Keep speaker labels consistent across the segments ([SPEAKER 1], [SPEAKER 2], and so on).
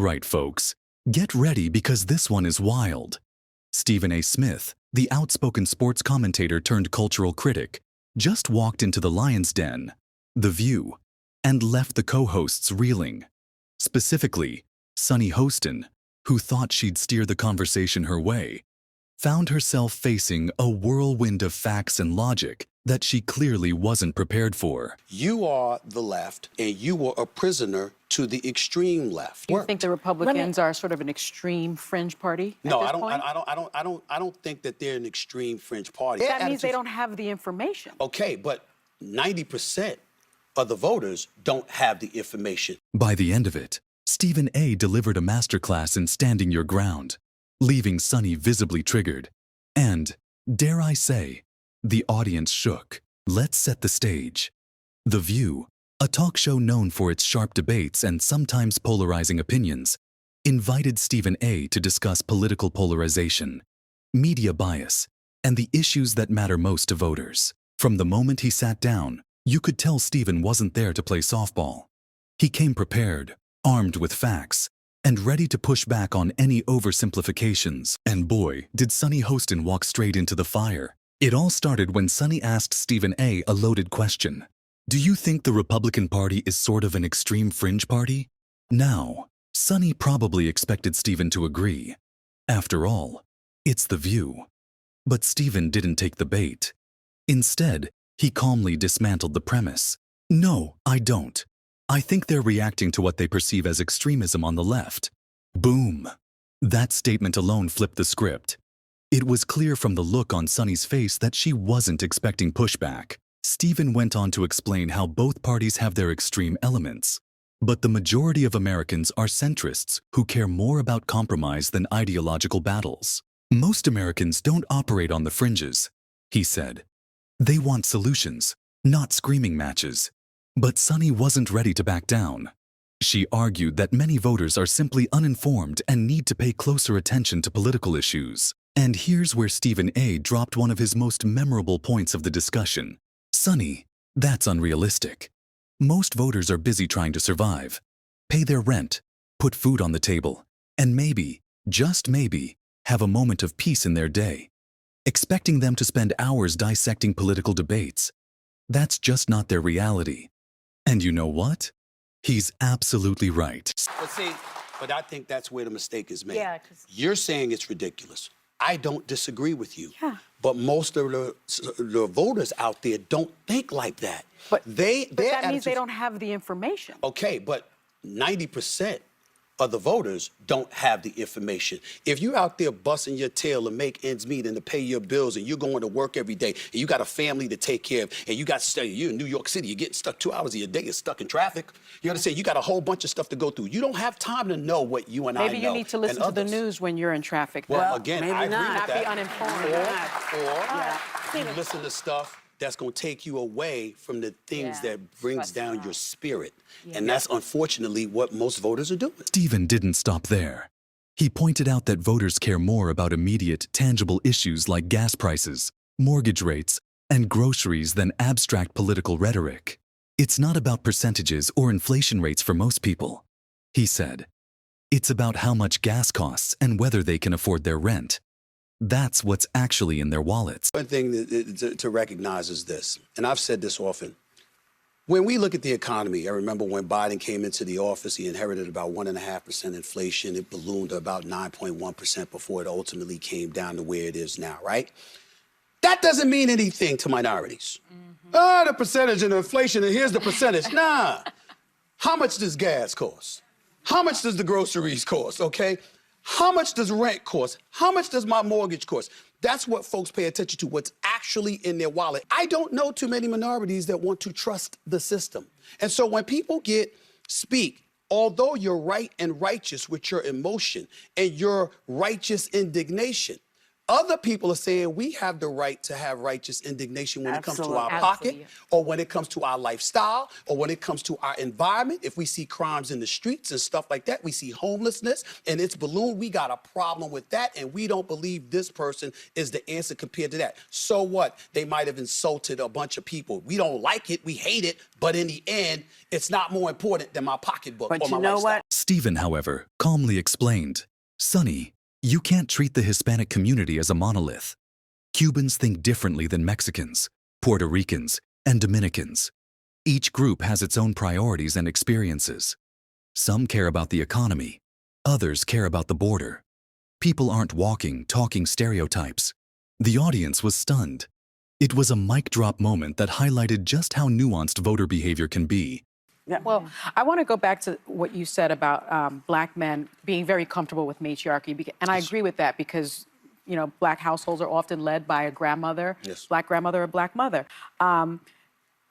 [SPEAKER 1] right, folks, get ready because this one is wild. Stephen A. Smith, the outspoken sports commentator turned cultural critic, just walked into the lion's den, The View, and left the co-hosts reeling. Specifically, Sunny Hostin, who thought she'd steer the conversation her way, found herself facing a whirlwind of facts and logic that she clearly wasn't prepared for.
[SPEAKER 2] You are the left, and you were a prisoner to the extreme left.
[SPEAKER 3] Do you think the Republicans are sort of an extreme fringe party?
[SPEAKER 2] No,
[SPEAKER 3] at this point?
[SPEAKER 2] I don't think that they're an extreme fringe party.
[SPEAKER 3] That means they don't have the information.
[SPEAKER 2] Okay, but 90% of the voters don't have the information.
[SPEAKER 1] By the end of it, Stephen A. delivered a masterclass in standing your ground, leaving Sunny visibly triggered. And, dare I say, the audience shook. Let's set the stage. The View, a talk show known for its sharp debates and sometimes polarizing opinions, invited Stephen A. to discuss political polarization, media bias, and the issues that matter most to voters. From the moment he sat down, you could tell Stephen wasn't there to play softball. He came prepared, armed with facts, and ready to push back on any oversimplifications. And boy, did Sunny Hostin walk straight into the fire. It all started when Sunny asked Stephen A. a loaded question. Do you think the Republican Party is sort of an extreme fringe party? Now, Sunny probably expected Stephen to agree. After all, it's The View. But Stephen didn't take the bait. Instead, he calmly dismantled the premise. No, I don't. I think they're reacting to what they perceive as extremism on the left. Boom. That statement alone flipped the script. It was clear from the look on Sunny's face that she wasn't expecting pushback. Stephen went on to explain how both parties have their extreme elements. But the majority of Americans are centrists who care more about compromise than ideological battles. Most Americans don't operate on the fringes, he said. They want solutions, not screaming matches. But Sunny wasn't ready to back down. She argued that many voters are simply uninformed and need to pay closer attention to political issues. And here's where Stephen A. dropped one of his most memorable points of the discussion. Sunny, that's unrealistic. Most voters are busy trying to survive, pay their rent, put food on the table, and maybe, just maybe, have a moment of peace in their day. Expecting them to spend hours dissecting political debates, that's just not their reality. And you know what? He's absolutely right.
[SPEAKER 2] But I think that's where the mistake is made.
[SPEAKER 3] Yeah,
[SPEAKER 2] you're saying it's ridiculous. I don't disagree with you.
[SPEAKER 3] Yeah.
[SPEAKER 2] But most of the voters out there don't think like that.
[SPEAKER 3] But
[SPEAKER 2] that
[SPEAKER 3] means they don't have the information.
[SPEAKER 2] Okay, but 90% of the voters don't have the information. If you're out there busting your tail to make ends meet and to pay your bills, and you're going to work every day, and you got a family to take care of, and you're in New York City, you're getting stuck 2 hours of your day, you're stuck in traffic. You understand? You got a whole bunch of stuff to go through. You don't have time to know what you and I know.
[SPEAKER 3] Maybe you need to listen to the news when you're in traffic.
[SPEAKER 2] Well, again,
[SPEAKER 3] maybe
[SPEAKER 2] I agree with
[SPEAKER 3] not
[SPEAKER 2] that.
[SPEAKER 3] be uninformed.
[SPEAKER 2] Or you listen to stuff that's going to take you away from the things that brings down your spirit. And that's unfortunately what most voters are doing.
[SPEAKER 1] Stephen didn't stop there. He pointed out that voters care more about immediate, tangible issues like gas prices, mortgage rates, and groceries than abstract political rhetoric. It's not about percentages or inflation rates for most people, he said. It's about how much gas costs and whether they can afford their rent. That's what's actually in their wallets.
[SPEAKER 2] One thing to recognize is this, and I've said this often. When we look at the economy, I remember when Biden came into the office, he inherited about 1.5% inflation. It ballooned to about 9.1% before it ultimately came down to where it is now, right? That doesn't mean anything to minorities. The percentage of inflation, and here's the percentage. Nah. How much does gas cost? How much does the groceries cost, okay? How much does rent cost? How much does my mortgage cost? That's what folks pay attention to, what's actually in their wallet. I don't know too many minorities that want to trust the system. And so when people speak, although you're right and righteous with your emotion and your righteous indignation, other people are saying we have the right to have righteous indignation when it comes to our pocket, or when it comes to our lifestyle, or when it comes to our environment. If we see crimes in the streets and stuff like that, we see homelessness and it's ballooned, we got a problem with that, and we don't believe this person is the answer compared to that. So what? They might have insulted a bunch of people. We don't like it, we hate it, but in the end, it's not more important than my pocketbook or my lifestyle.
[SPEAKER 3] But you know what?
[SPEAKER 1] Stephen, however, calmly explained, "Sunny, you can't treat the Hispanic community as a monolith. Cubans think differently than Mexicans, Puerto Ricans, and Dominicans. Each group has its own priorities and experiences. Some care about the economy, others care about the border. People aren't walking, talking stereotypes." The audience was stunned. It was a mic drop moment that highlighted just how nuanced voter behavior can be.
[SPEAKER 3] Yeah. Well, I want to go back to what you said about Black men being very comfortable with matriarchy, and I agree with that because, you know, Black households are often led by a grandmother,
[SPEAKER 2] Yes.
[SPEAKER 3] Black grandmother or Black mother.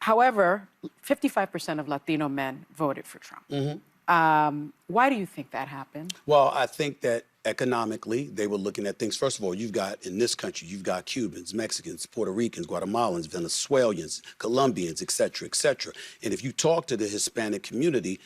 [SPEAKER 3] However, 55% of Latino men voted for Trump. Why do you think that happened?
[SPEAKER 2] Well, I think that economically, they were looking at things. First of all, you've got, in this country, you've got Cubans, Mexicans, Puerto Ricans, Guatemalans, Venezuelans, Colombians, et cetera, et cetera. And if you talk to the Hispanic community,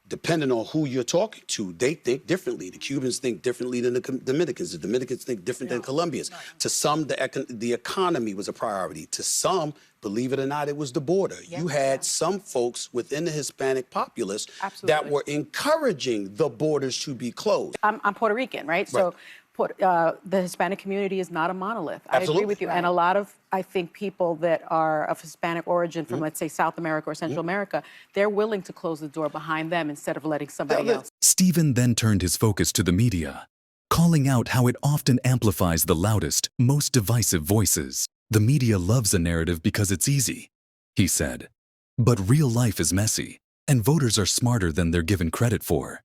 [SPEAKER 2] depending on who you're talking to, they think differently. The Cubans think differently than the Dominicans. The Dominicans think different than Colombians. To some, the economy was a priority. To some, believe it or not, it was the border. You had some folks within the Hispanic populace that were encouraging the borders to be closed.
[SPEAKER 3] I'm Puerto Rican, right? So the Hispanic community is not a monolith. I
[SPEAKER 2] Absolutely.
[SPEAKER 3] agree with you. And a lot of, I think, people that are of Hispanic origin from, let's say, South America or Central America, they're willing to close the door behind them instead of letting somebody else.
[SPEAKER 1] Stephen then turned his focus to the media, calling out how it often amplifies the loudest, most divisive voices. "The media loves a narrative because it's easy," he said. "But real life is messy, and voters are smarter than they're given credit for."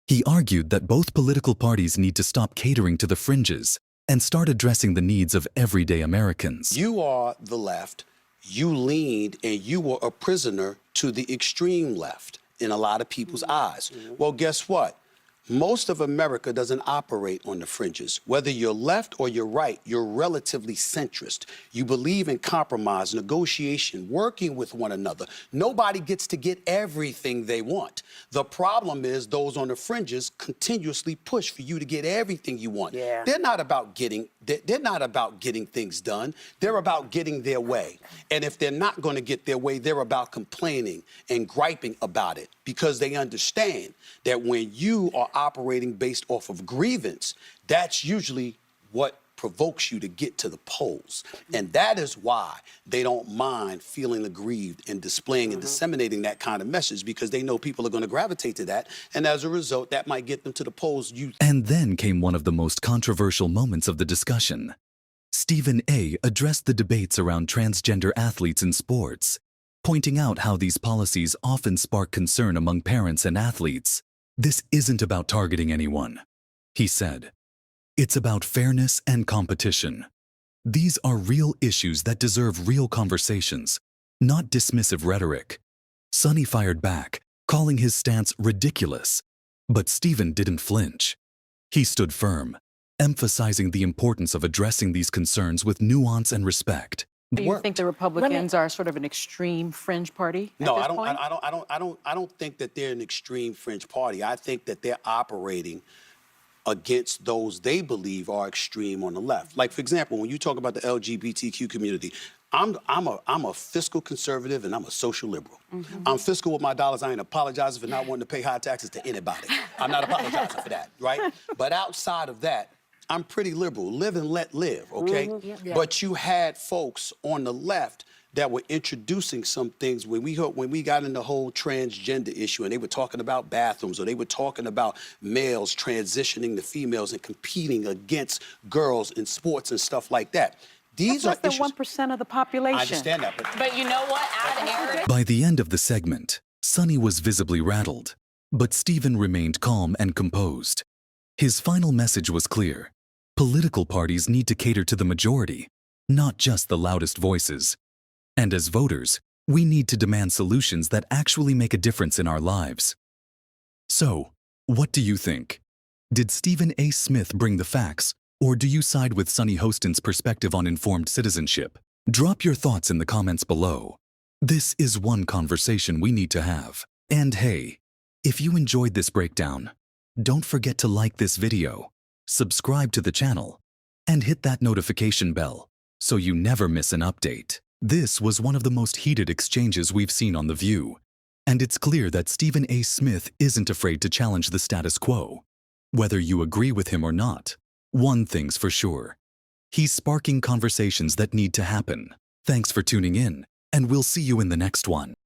[SPEAKER 1] He argued that both political parties need to stop catering to the fringes and start addressing the needs of everyday Americans.
[SPEAKER 2] You are the left. You leaned and you were a prisoner to the extreme left in a lot of people's eyes. Well, guess what? Most of America doesn't operate on the fringes. Whether you're left or you're right, you're relatively centrist. You believe in compromise, negotiation, working with one another. Nobody gets to get everything they want. The problem is those on the fringes continuously push for you to get everything you want. They're not about getting things done. They're about getting their way. And if they're not going to get their way, they're about complaining and griping about it because they understand that when you are operating based off of grievance, that's usually what provokes you to get to the polls. And that is why they don't mind feeling aggrieved and displaying and disseminating that kind of message, because they know people are going to gravitate to that. And as a result, that might get them to the polls.
[SPEAKER 1] And then came one of the most controversial moments of the discussion. Stephen A. addressed the debates around transgender athletes in sports, pointing out how these policies often spark concern among parents and athletes. "This isn't about targeting anyone," he said. "It's about fairness and competition. These are real issues that deserve real conversations, not dismissive rhetoric." Sunny fired back, calling his stance ridiculous. But Stephen didn't flinch. He stood firm, emphasizing the importance of addressing these concerns with nuance and respect.
[SPEAKER 3] Do you think the Republicans are sort of an extreme fringe party?
[SPEAKER 2] No,
[SPEAKER 3] at this point?
[SPEAKER 2] I don't think that they're an extreme fringe party. I think that they're operating against those they believe are extreme on the left. Like, for example, when you talk about the LGBTQ community, I'm a fiscal conservative and I'm a social liberal. I'm fiscal with my dollars. I ain't apologizing for not wanting to pay high taxes to anybody. I'm not apologizing for that, right? But outside of that, I'm pretty liberal. Live and let live, okay? But you had folks on the left that were introducing some things when we got in the whole transgender issue, and they were talking about bathrooms, or they were talking about males transitioning to females and competing against girls in sports and stuff like that. These are
[SPEAKER 3] less than 1% of the population.
[SPEAKER 2] I understand that,
[SPEAKER 4] But you know what?
[SPEAKER 1] By the end of the segment, Sunny was visibly rattled, but Stephen remained calm and composed. His final message was clear. Political parties need to cater to the majority, not just the loudest voices. And as voters, we need to demand solutions that actually make a difference in our lives. So, what do you think? Did Stephen A. Smith bring the facts, or do you side with Sunny Hostin's perspective on informed citizenship? Drop your thoughts in the comments below. This is one conversation we need to have. And hey, if you enjoyed this breakdown, don't forget to like this video, subscribe to the channel, and hit that notification bell so you never miss an update. This was one of the most heated exchanges we've seen on The View. And it's clear that Stephen A. Smith isn't afraid to challenge the status quo. Whether you agree with him or not, one thing's for sure. He's sparking conversations that need to happen. Thanks for tuning in, and we'll see you in the next one.